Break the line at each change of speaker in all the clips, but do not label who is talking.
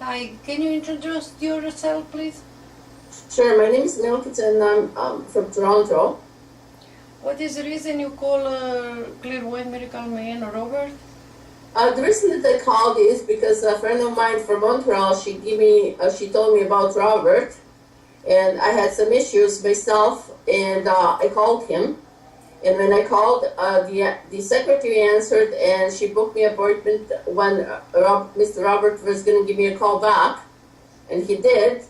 Hi, can you introduce yourself, please?
Sure, my name is Milkit and I'm from Toronto.
What is the reason you call Clairvoyant Miracle Man Robert?
The reason that I called is because a friend of mine from Montreal, she told me about Robert, and I had some issues myself, and I called him. And when I called, the secretary answered, and she booked me an appointment when Mr. Robert was going to give me a call back, and he did.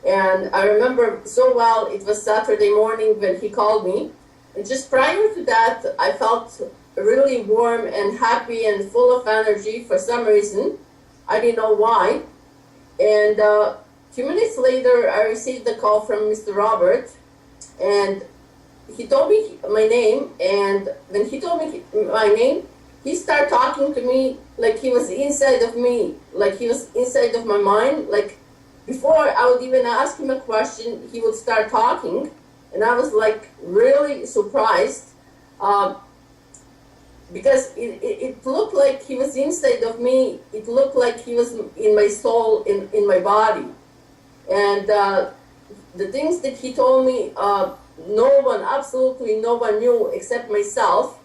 And I remember so well, it was Saturday morning when he called me. And just prior to that, I felt really warm and happy and full of energy for some reason. I didn't know why. And 2 minutes later, I received a call from Mr. Robert, and he told me my name. And when he told me my name, he started talking to me like he was inside of me, like he was inside of my mind. Like before I would even ask him a question, he would start talking. And I was like really surprised because it looked like he was inside of me. It looked like he was in my soul, in my body. And the things that he told me, absolutely no one knew except myself.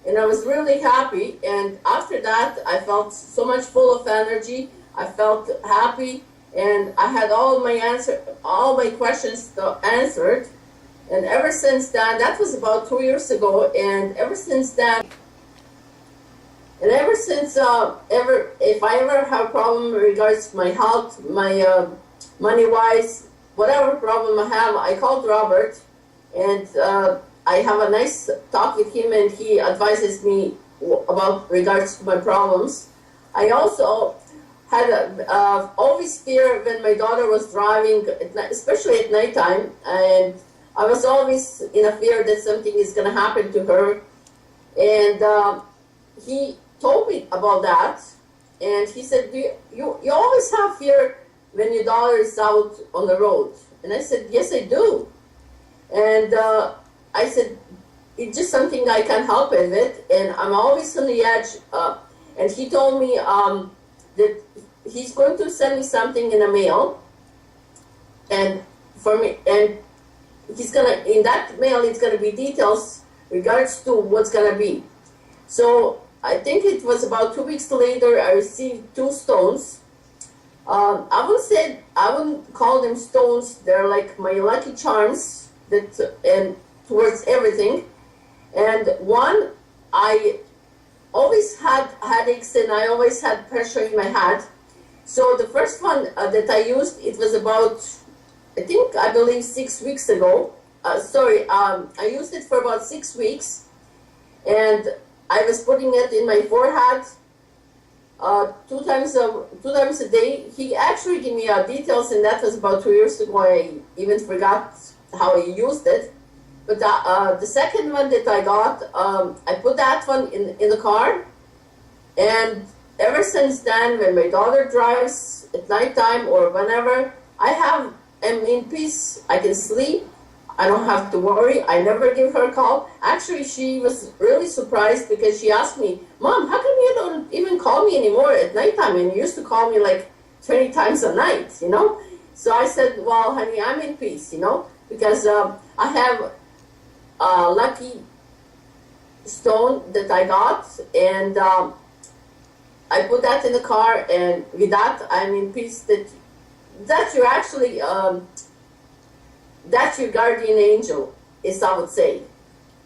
And I was really happy. And after that, I felt so much full of energy. I felt happy, and I had all my questions answered. And ever since then, that was about 2 years ago, and ever since then, if I ever have a problem in regards to my health, my money-wise, whatever problem I have, I called Robert, and I have a nice talk with him, and he advises me about regards to my problems. I also had always fear when my daughter was driving, especially at nighttime, and I was always in a fear that something is going to happen to her. And he told me about that, and he said, you always have fear when your daughter is out on the road. And I said, yes, I do. And I said, it's just something I can't help it with, and I'm always on the edge. And he told me that he's going to send me something in the mail, and for me, and in that mail, it's gonna be details regards to what's gonna be. So I think it was about 2 weeks later, I received 2 stones. I wouldn't call them stones. They're like my lucky charms and towards everything. And one, I always had headaches and I always had pressure in my head. So the first one that I used, it was about, I believe 6 weeks ago. I used it for about 6 weeks, and I was putting it in my forehead 2 times a day. He actually gave me details, and that was about 2 years ago. I even forgot how I used it. But the second one that I got, I put that one in the car, and ever since then, when my daughter drives at nighttime or whenever, I'm in peace. I can sleep. I don't have to worry. I never give her a call. Actually, she was really surprised because she asked me, Mom, how come you don't even call me anymore at nighttime? And you used to call me like 20 times a night, So I said, well, honey, I'm in peace, because I have a lucky stone that I got, and I put that in the car, and with that, I'm in peace that you're actually, that's your guardian angel, as I would say.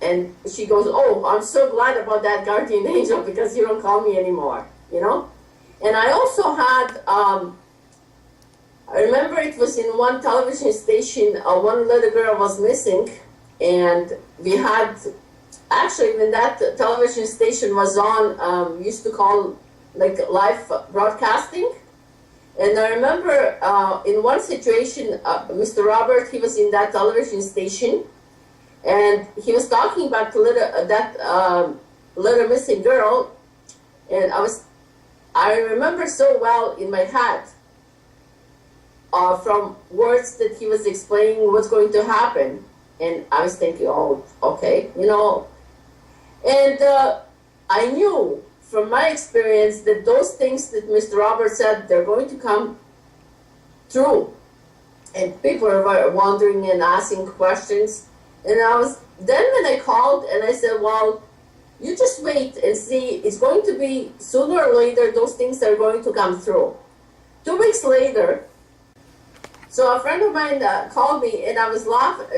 And she goes, oh, I'm so glad about that guardian angel because you don't call me anymore, And I also had, I remember it was in one television station, one little girl was missing, and we had, actually when that television station was on, we used to call like live broadcasting. And I remember in one situation, Mr. Robert, he was in that television station, and he was talking about that little missing girl, and I remember so well in my head from words that he was explaining what's going to happen, and I was thinking, oh, okay, And I knew from my experience, that those things that Mr. Robert said, they're going to come true. And people are wondering and asking questions. And then when I called and I said, well, you just wait and see, it's going to be sooner or later, those things are going to come through. 2 weeks later, so a friend of mine called me and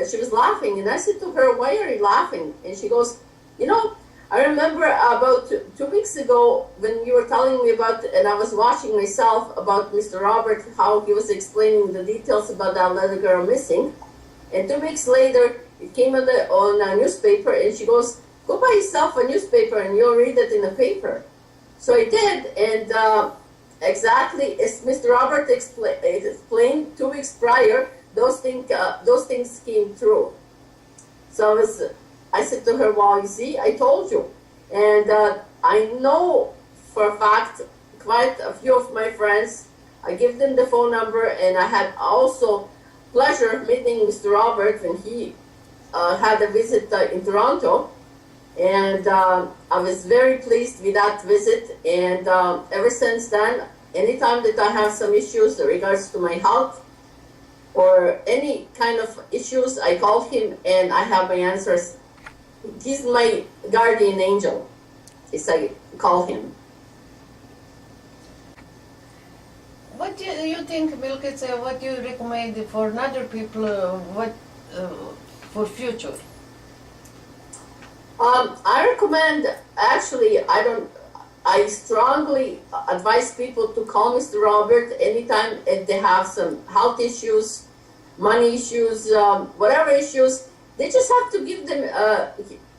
she was laughing, and I said to her, why are you laughing? And she goes, you know, I remember about 2 weeks ago when you were telling me about, and I was watching myself about Mr. Robert, how he was explaining the details about that little girl missing. And 2 weeks later, it came on a newspaper, and she goes, go buy yourself a newspaper and you'll read it in the paper. So I did, and exactly as Mr. Robert explained 2 weeks prior, those things came true. So I said to her, well, you see, I told you. And I know for a fact quite a few of my friends, I give them the phone number, and I had also pleasure of meeting Mr. Robert when he had a visit in Toronto. And I was very pleased with that visit. And ever since then, anytime that I have some issues in regards to my health or any kind of issues, I call him and I have my answers. He's my guardian angel, as I call him.
What do you think, Milkica, what do you recommend for other people, for future?
I recommend, actually, I strongly advise people to call Mr. Robert anytime if they have some health issues, money issues, whatever issues. They just have to give them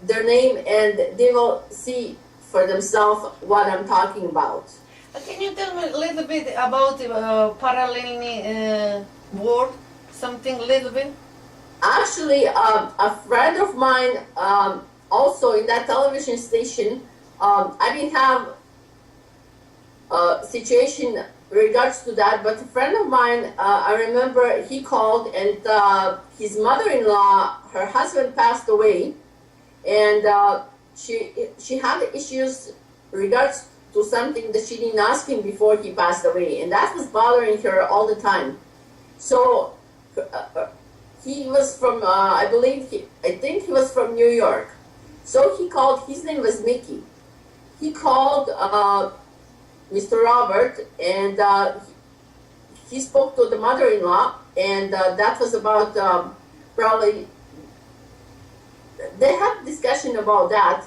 their name, and they will see for themselves what I'm talking about.
Can you tell me a little bit about parallel world, something a little bit?
Actually, a friend of mine, also in that television station, I didn't have a situation regards to that, but a friend of mine, I remember he called, and his mother-in-law, her husband passed away, and she had issues regards to something that she didn't ask him before he passed away, and that was bothering her all the time. So he was from, I think he was from New York. So he called, his name was Mickey. He called Mr. Robert, and he spoke to the mother-in-law, and that was about probably, they had discussion about that,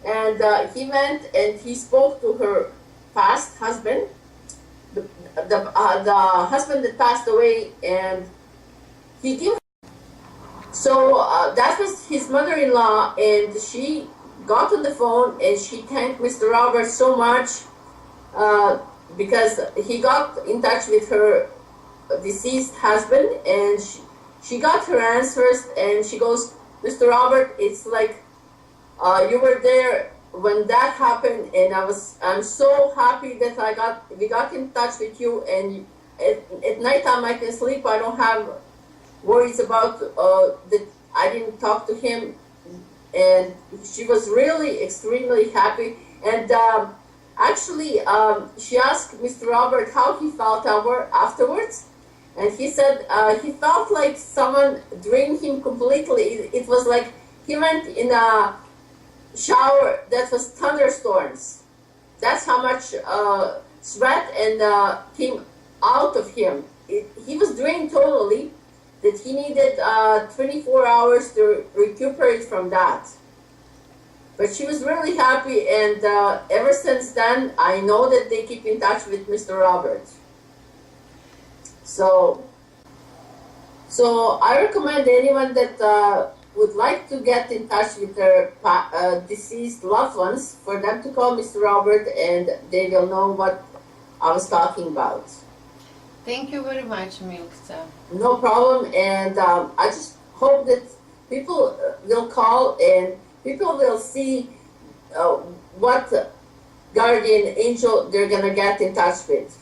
and he went and he spoke to her past husband, the husband that passed away, and he gave. So that was his mother-in-law, and she got on the phone and she thanked Mr. Robert so much because he got in touch with her deceased husband, and she got her answers, and she goes, Mr. Robert, it's like you were there when that happened, and I'm so happy that we got in touch with you, and at nighttime I can sleep. I don't have worries about that I didn't talk to him, and she was really extremely happy. And actually, she asked Mr. Robert how he felt afterwards, and he said he felt like someone drained him completely. It was like he went in a shower that was thunderstorms. That's how much sweat and came out of him. He was drained totally, that he needed 24 hours to recuperate from that. But she was really happy, and ever since then, I know that they keep in touch with Mr. Robert. So I recommend anyone that would like to get in touch with their deceased loved ones for them to call Mr. Robert, and they will know what I was talking about.
Thank you very much, Milkica.
No problem, and I just hope that people will call and people will see what guardian angel they're gonna get in touch with.